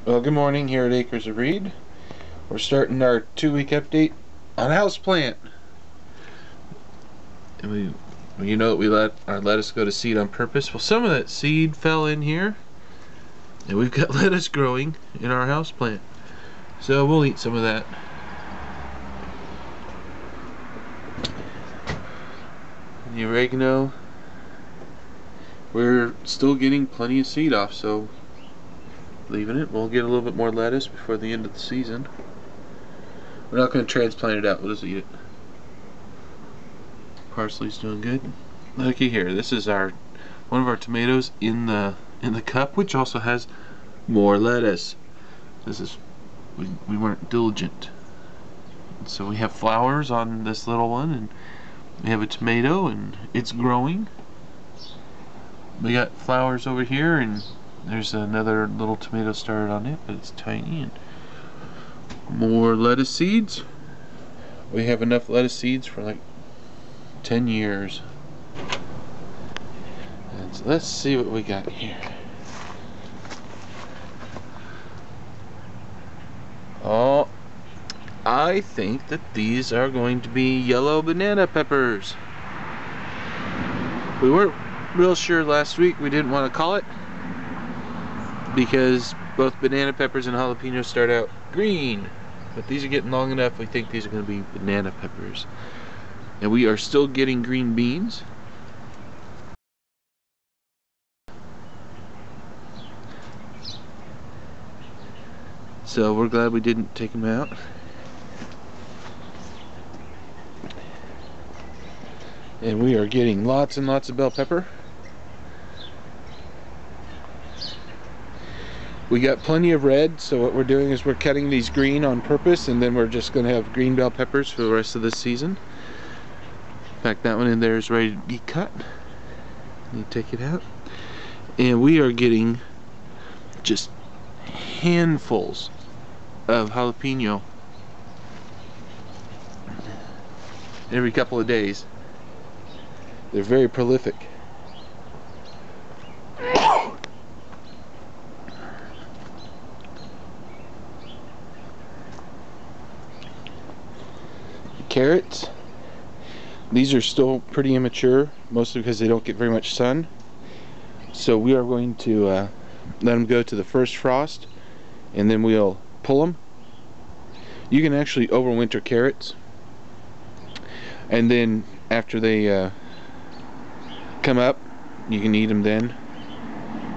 Well, good morning here at Acres of Reed. We're starting our 2-week update on houseplant. And you know that we let our lettuce go to seed on purpose. Well, some of that seed fell in here, and we've got lettuce growing in our houseplant. So we'll eat some of that. The oregano, we're still getting plenty of seed off, so leaving it. We'll get a little bit more lettuce before the end of the season. We're not going to transplant it out, we'll just eat it. Parsley's doing good. Looky here, this is one of our tomatoes in the cup, which also has more lettuce. We weren't diligent. So we have flowers on this little one, and we have a tomato, and it's growing. We got flowers over here, and there's another little tomato started on it, but it's tiny. And more lettuce seeds. We have enough lettuce seeds for like 10 years. And so let's see what we got here. Oh, I think that these are going to be yellow banana peppers. We weren't real sure last week. We didn't want to call it because both banana peppers and jalapenos start out green, but these are getting long enough. We think these are going to be banana peppers. And we are still getting green beans. So we're glad we didn't take them out. And we are getting lots and lots of bell pepper. We got plenty of red, so what we're doing is we're cutting these green on purpose, and then we're just going to have green bell peppers for the rest of this season. In fact, that one in there is ready to be cut. You take it out. And we are getting just handfuls of jalapeno every couple of days. They're very prolific. Carrots, these are still pretty immature, mostly because they don't get very much sun. So we are going to let them go to the first frost, and then we'll pull them. You can actually overwinter carrots, and then after they come up, you can eat them then,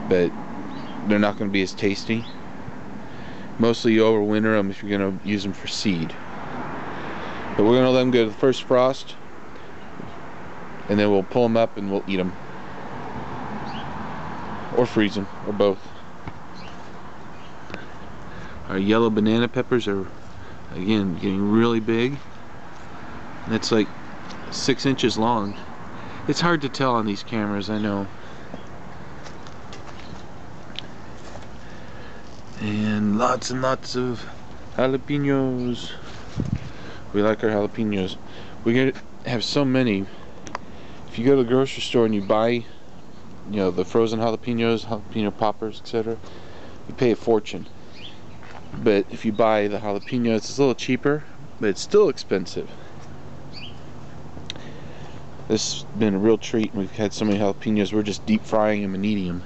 but they're not going to be as tasty. Mostly you overwinter them if you're going to use them for seed. But we're going to let them go to the first frost, and then we'll pull them up and we'll eat them. Or freeze them, or both. Our yellow banana peppers are, again, getting really big. And it's like 6 inches long. It's hard to tell on these cameras, I know. And lots of jalapenos. We like our jalapenos. We're gonna have so many. If you go to the grocery store and you buy, the frozen jalapenos, jalapeno poppers, etc., you pay a fortune. But if you buy the jalapenos, it's a little cheaper, but it's still expensive. This has been a real treat. We've had so many jalapenos, we're just deep frying them and eating them.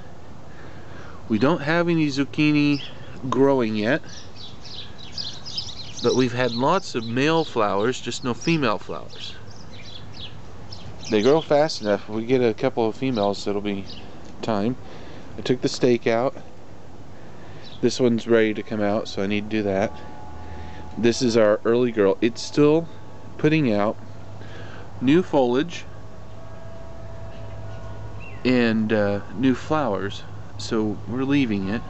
We don't have any zucchini growing yet, but we've had lots of male flowers, just no female flowers. They grow fast enough. If we get a couple of females, it'll be time. I took the stake out. This one's ready to come out, so I need to do that. This is our early girl. It's still putting out new foliage and new flowers, so we're leaving it.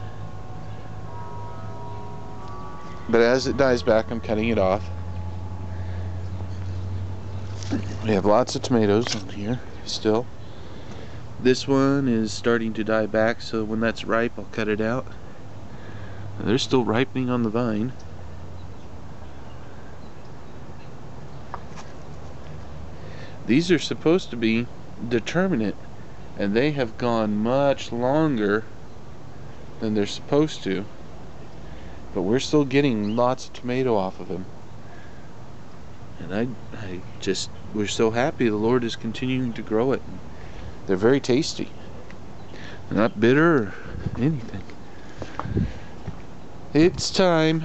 But as it dies back, I'm cutting it off. We have lots of tomatoes in here still. This one is starting to die back, so when that's ripe, I'll cut it out. And they're still ripening on the vine. These are supposed to be determinate, and they have gone much longer than they're supposed to. but we're still getting lots of tomato off of him. And we're so happy the Lord is continuing to grow it. They're very tasty. They're not bitter or anything. It's time.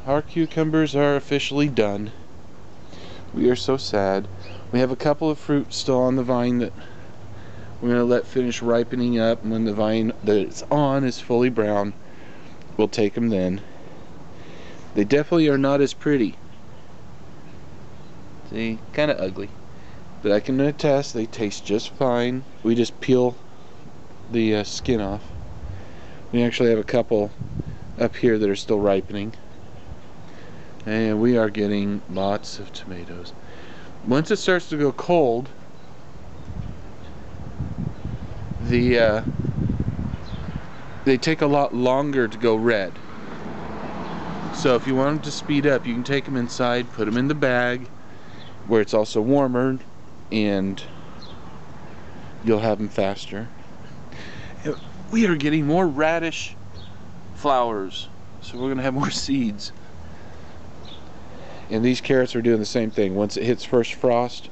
Our cucumbers are officially done. We are so sad. We have a couple of fruits still on the vine that we're going to let finish ripening up, and when the vine that it's on is fully brown, we'll take them then. They definitely are not as pretty. See, kind of ugly. But I can attest they taste just fine. We just peel the skin off. We actually have a couple up here that are still ripening. And we are getting lots of tomatoes. Once it starts to go cold, they take a lot longer to go red. So if you want them to speed up, you can take them inside, put them in the bag where it's also warmer, and you'll have them faster. We are getting more radish flowers, so we're going to have more seeds. And these carrots are doing the same thing. Once it hits first frost,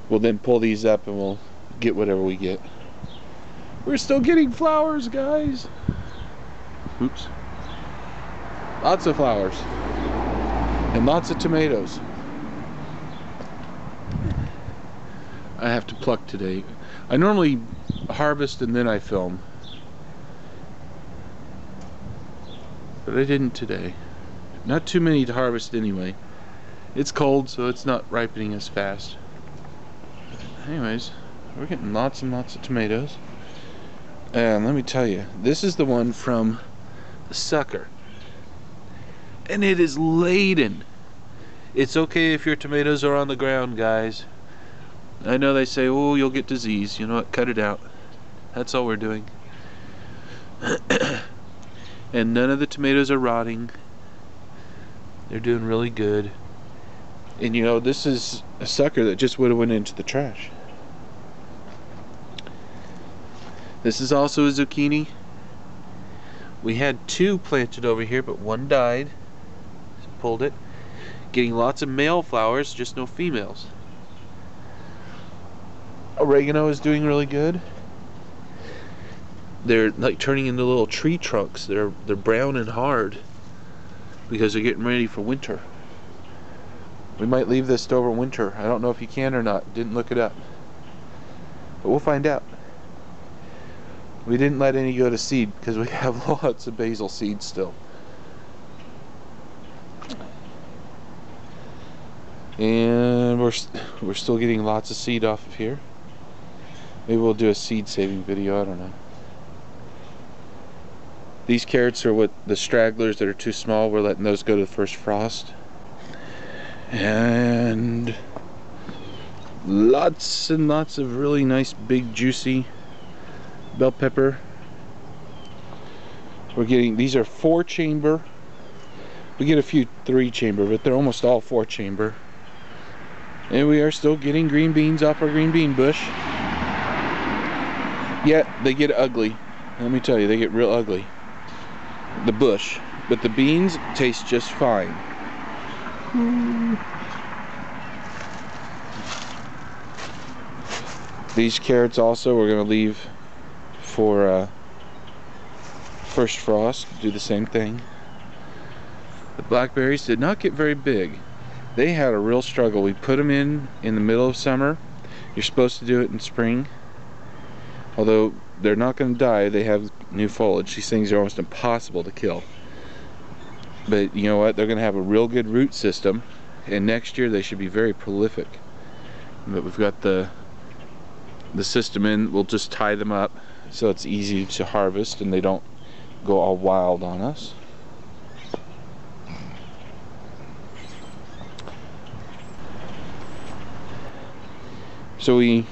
we'll then pull these up and we'll get whatever we get. We're still getting flowers, guys. Oops. Lots of flowers. And lots of tomatoes. I have to pluck today. I normally harvest and then I film. But I didn't today. Not too many to harvest anyway. It's cold, so it's not ripening as fast. Anyways, we're getting lots and lots of tomatoes. And let me tell you, this is the one from the sucker. And it is laden. It's okay if your tomatoes are on the ground, guys. I know they say, oh, you'll get disease. You know what? Cut it out. That's all we're doing. And none of the tomatoes are rotting. They're doing really good. And you know, this is a sucker that just would have went into the trash. This is also a zucchini. We had two planted over here, but one died. Just pulled it. Getting lots of male flowers, just no females. Oregano is doing really good. They're like turning into little tree trunks. They're brown and hard because they're getting ready for winter. We might leave this to overwinter. I don't know if you can or not. Didn't look it up. But we'll find out. We didn't let any go to seed because we have lots of basil seeds still. And we're still getting lots of seed off of here. Maybe we'll do a seed saving video, I don't know. These carrots are what the stragglers that are too small, we're letting those go to the first frost. And lots and lots of really nice big juicy bell pepper. We're getting, these are 4-chamber. We get a few 3-chamber, but they're almost all 4-chamber. And we are still getting green beans off our green bean bush. Yet they get ugly. Let me tell you, they get real ugly. The bush. But the beans taste just fine. These carrots also we're going to leave for first frost. Do the same thing. The blackberries did not get very big. They had a real struggle. We put them in the middle of summer. You're supposed to do it in spring. Although they're not going to die, they have new foliage. These things are almost impossible to kill. But you know what? They're going to have a real good root system, and next year they should be very prolific. But we've got the system in. We'll just tie them up so it's easy to harvest and they don't go all wild on us. So we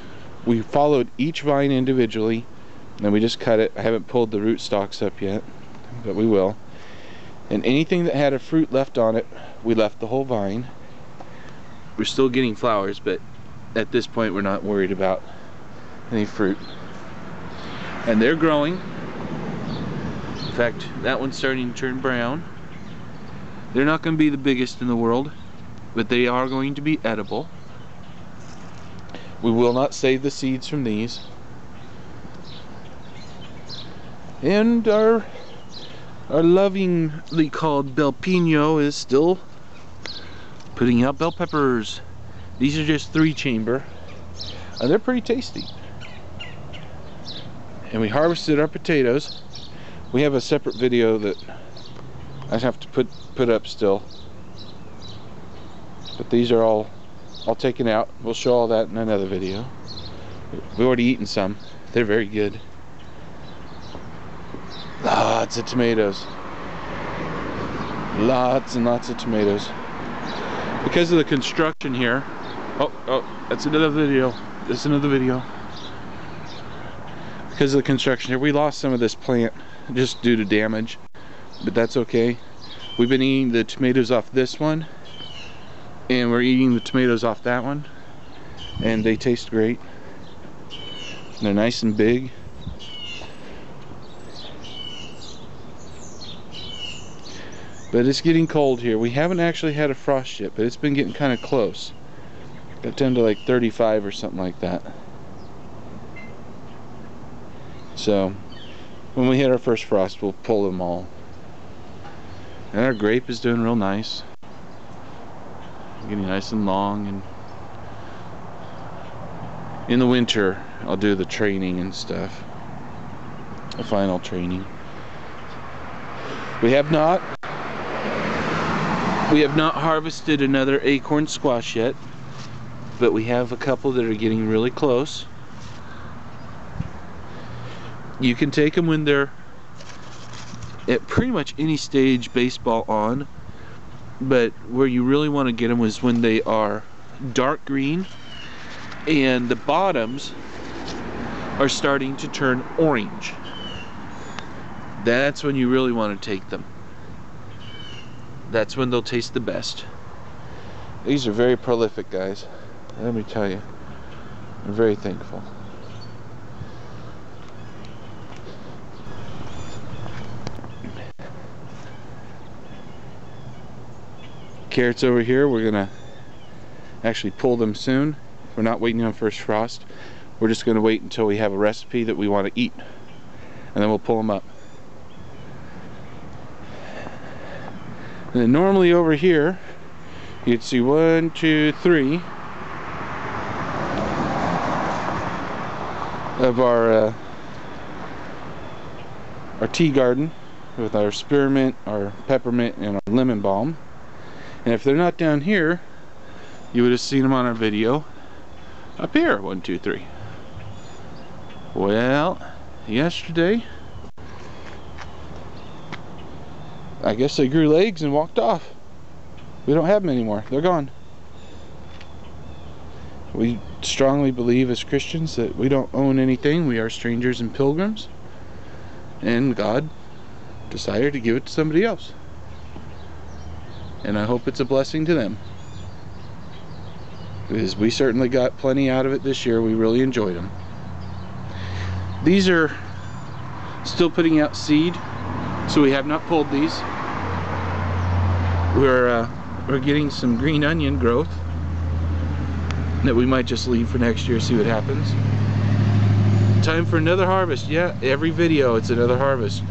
followed each vine individually, and we just cut it. I haven't pulled the root stalks up yet, but we will. And anything that had a fruit left on it, we left the whole vine. We're still getting flowers, but at this point we're not worried about any fruit. And they're growing. In fact, that one's starting to turn brown. They're not going to be the biggest in the world, but they are going to be edible. We will not save the seeds from these. And our lovingly called bel pino is still putting out bell peppers. These are just 3-chamber, and they're pretty tasty. And we harvested our potatoes. We have a separate video that I have to put up still, but these are all taken out. We'll show all that in another video. We've already eaten some. They're very good. Lots of tomatoes. Lots and lots of tomatoes. Because of the construction here. Oh, that's another video. That's another video. Because of the construction here, we lost some of this plant just due to damage, but that's okay. We've been eating the tomatoes off this one, and we're eating the tomatoes off that one, and they taste great. They're nice and big. But it's getting cold here. We haven't actually had a frost yet, but it's been getting kind of close. Got down to like 35 or something like that. So when we hit our first frost, we'll pull them all. And our grape is doing real nice. Getting nice and long, and in the winter I'll do the training and stuff. The final training. We have not harvested another acorn squash yet, but we have a couple that are getting really close. You can take them when they're at pretty much any stage baseball on, but where you really want to get them is when they are dark green and the bottoms are starting to turn orange. That's when you really want to take them. That's when they'll taste the best. These are very prolific, guys. Let me tell you, I'm very thankful. Carrots over here, we're gonna actually pull them soon. We're not waiting on first frost. We're just gonna wait until we have a recipe that we want to eat, and then we'll pull them up. And then normally over here, you'd see 1, 2, 3 of our tea garden with our spearmint, our peppermint, and our lemon balm. And if they're not down here, you would have seen them on our video up here. 1, 2, 3. Well, yesterday, I guess they grew legs and walked off. We don't have them anymore. They're gone. We strongly believe as Christians that we don't own anything. We are strangers and pilgrims. And God decided to give it to somebody else. And I hope it's a blessing to them, because we certainly got plenty out of it this year. We really enjoyed them. These are still putting out seed, so we have not pulled these. We're getting some green onion growth that we might just leave for next year, see what happens. Time for another harvest. Yeah, every video it's another harvest.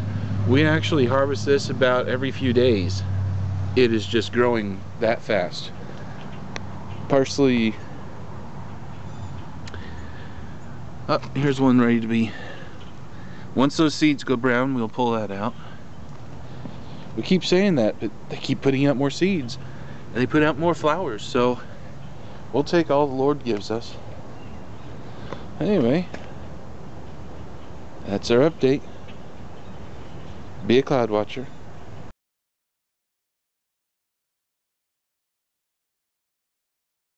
We actually harvest this about every few days. It is just growing that fast. Parsley. Oh, here's one ready to be. Once those seeds go brown, we'll pull that out. We keep saying that, but they keep putting out more seeds, and they put out more flowers, so we'll take all the Lord gives us. Anyway, that's our update. Be a cloud watcher.